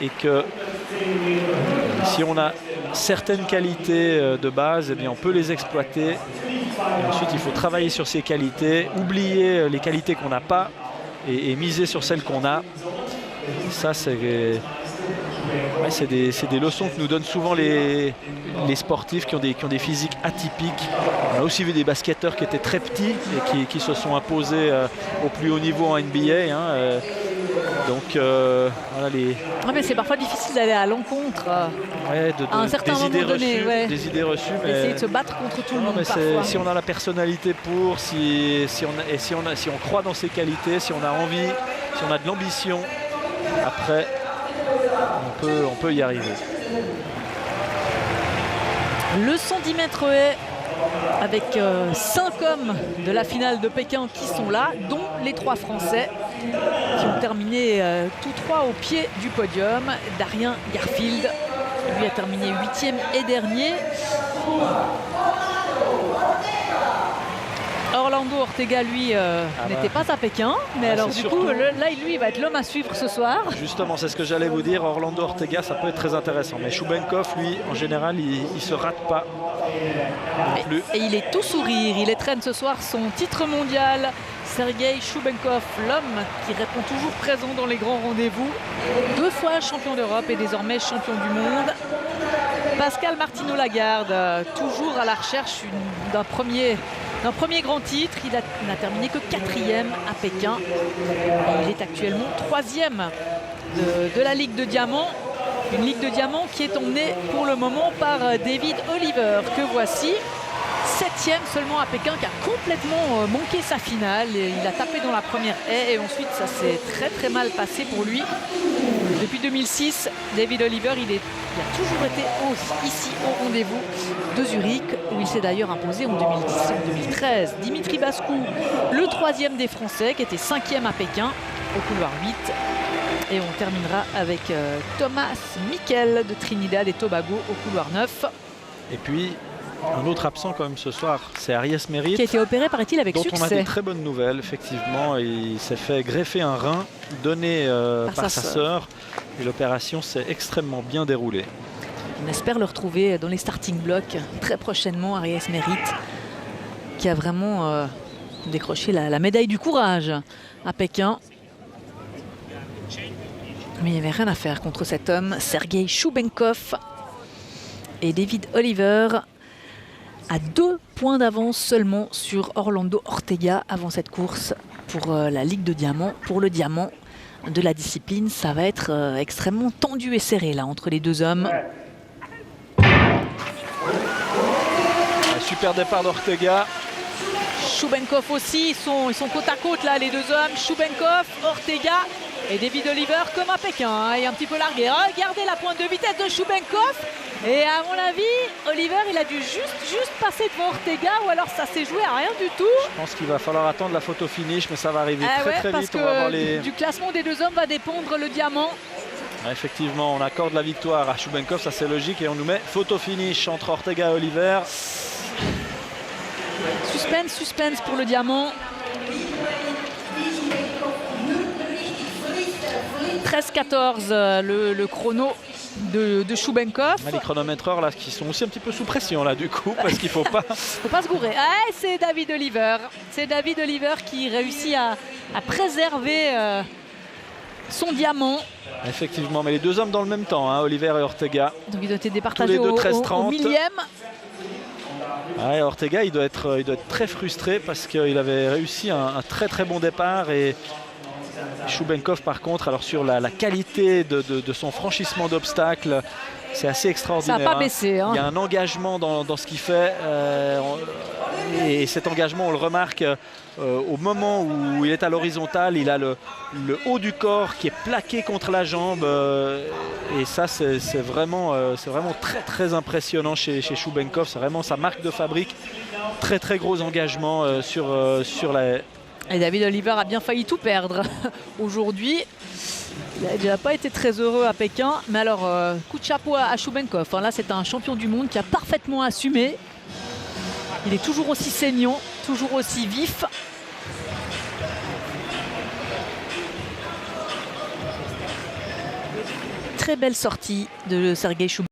et que si on a certaines qualités de base, eh bien on peut les exploiter. Et ensuite, il faut travailler sur ces qualités, oublier les qualités qu'on n'a pas et miser sur celles qu'on a. Et ça, c'est des leçons que nous donnent souvent les sportifs qui ont des physiques atypiques. On a aussi vu des basketteurs qui étaient très petits et qui se sont imposés au plus haut niveau en NBA. Donc voilà mais c'est parfois difficile d'aller à l'encontre à un certain moment donné. Des idées reçues. Essayer de se battre contre tout le monde parfois. Si on a la personnalité pour, si on croit dans ses qualités, si on a envie, si on a de l'ambition, après on peut y arriver. Le 110 mètres haies avec 5 hommes de la finale de Pékin qui sont là, dont les 3 Français qui ont terminé tous 3 au pied du podium. Darien Garfield, lui a terminé 8e et dernier. Orlando Ortega, lui, n'était pas à Pékin. Mais alors du coup, là, lui, il va être l'homme à suivre ce soir. Justement, c'est ce que j'allais vous dire. Orlando Ortega, ça peut être très intéressant. Mais Choubenkov, lui, en général, il se rate pas. Et il est tout sourire. Il étrenne ce soir son titre mondial. Sergei Choubenkov, l'homme qui répond toujours présent dans les grands rendez-vous. 2 fois champion d'Europe et désormais champion du monde. Pascal Martino-Lagarde, toujours à la recherche d'un premier grand titre. Il n'a terminé que 4e à Pékin. Et il est actuellement 3e de la Ligue de Diamant. Une Ligue de Diamant qui est emmenée pour le moment par David Oliver, que voici. 7e seulement à Pékin, qui a complètement manqué sa finale. Il a tapé dans la première haie et ensuite ça s'est très mal passé pour lui. Depuis 2006, David Oliver, il a toujours été ici au rendez-vous de Zurich, où il s'est d'ailleurs imposé en 2010 et en 2013. Dimitri Bascou, le 3e des Français, qui était 5e à Pékin, au couloir 8. Et on terminera avec Thomas Miquel de Trinidad et Tobago au couloir 9. Et puis, un autre absent quand même ce soir, c'est Ariès Mérite. Qui a été opéré, paraît-il, avec succès. Dont on a des très bonnes nouvelles, effectivement. Il s'est fait greffer un rein donné par sa sœur. Et l'opération s'est extrêmement bien déroulée. On espère le retrouver dans les starting blocks très prochainement, Ariès Mérite, qui a vraiment décroché la médaille du courage à Pékin. Mais il n'y avait rien à faire contre cet homme, Sergei Choubenkov. Et David Oliver à 2 points d'avance seulement sur Orlando Ortega avant cette course pour la Ligue de Diamant. Pour le diamant de la discipline, ça va être extrêmement tendu et serré là entre les 2 hommes. Un super départ d'Ortega. Choubenkov aussi, ils sont côte à côte là, les 2 hommes. Choubenkov, Ortega et David Oliver comme à Pékin. Il est un petit peu largué. Regardez la pointe de vitesse de Choubenkov. Et à mon avis, Oliver, il a dû juste passer devant Ortega, ou alors ça s'est joué à rien du tout. Je pense qu'il va falloir attendre la photo finish, mais ça va arriver très parce vite. Que on va voir les... du classement des 2 hommes va dépendre le diamant. Effectivement, on accorde la victoire à Choubenkov, ça c'est logique, et on nous met photo finish entre Ortega et Oliver. Suspense pour le diamant. 13-14 le chrono de Choubenkov. Les chronométreurs là qui sont aussi un petit peu sous pression là du coup, parce qu'il faut pas se gourer. C'est David Oliver. C'est David Oliver qui réussit à préserver son diamant. Effectivement, mais les 2 hommes dans le même temps, Oliver et Ortega. Donc ils ont été départagés au millième. Ortega, il doit être très frustré parce qu'il avait réussi un très bon départ, et Choubenkov par contre, alors sur la qualité de son franchissement d'obstacles, c'est assez extraordinaire. Ça n'a pas baissé. Il y a un engagement dans ce qu'il fait, et cet engagement on le remarque au moment où il est à l'horizontale. Il a le haut du corps qui est plaqué contre la jambe, et ça c'est vraiment très impressionnant chez Choubenkov. C'est vraiment sa marque de fabrique. Très gros engagement sur la... Et David Oliver a bien failli tout perdre aujourd'hui. Il n'a pas été très heureux à Pékin. Mais alors, coup de chapeau à Choubenkov. Là, c'est un champion du monde qui a parfaitement assumé. Il est toujours aussi saignant, toujours aussi vif. très belle sortie de Sergei Choubenkov.